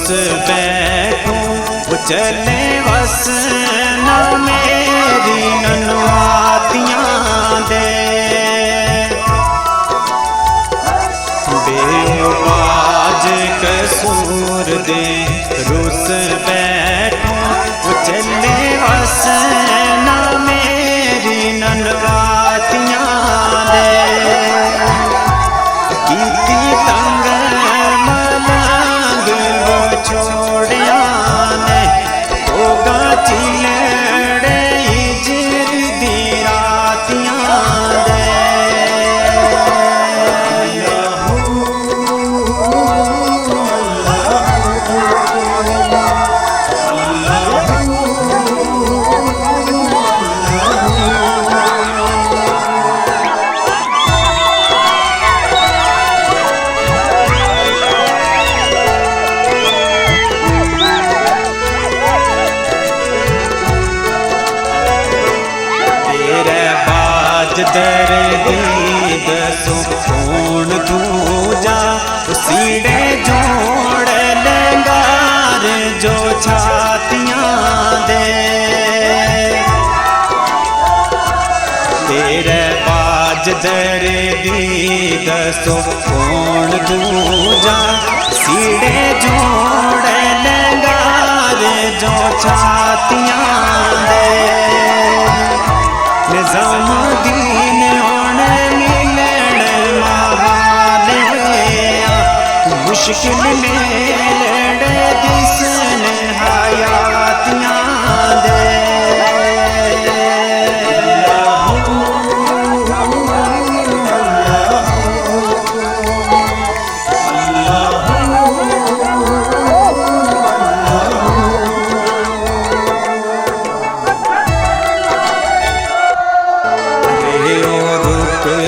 रुस बैठूं चले वस न मेरी ननवातियां दे बेबाज कसूर दे रुस बैठूं चले वस न मेरी ननवातियां दे कीती तंग मलंग वो छोड़िया ने होगा चिलड़े इजर दी रातियां दे दर्द सुकून दूजा सीढ़े जोड़ लंगार जो छातियां दे तेरे बाज दर्द सुकून दूजा सीढ़े जोड़ लंगार जो छातियां दे निजाम दीन होने मिलन महाल मुश्किल में दिसन हयातियां दे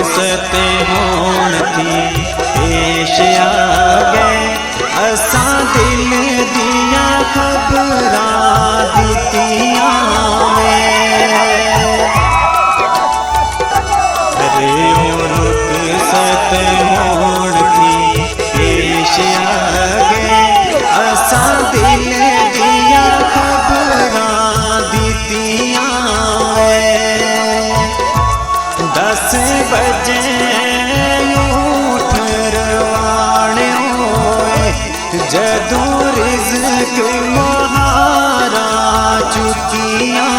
सते होन थी पेश आ गए असा दिल दिया खबरां दितियां रे रुक सते होन थी पेश आ गए असा दिल दिया खबरां दितियां 10 बजे उठ रवाने होए जदों रिज़्क़ महारा चुकियां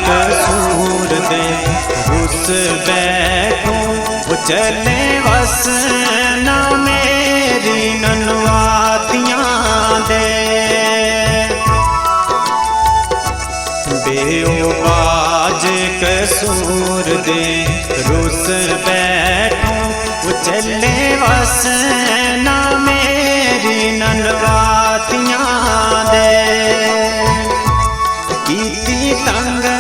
कसूर दे रुस बैठूं चले वस न मेरी ननवातियां दे बेबाज कसूर दे रुस बैठूं चले वस न मेरी ननवातियां दे कीती तंग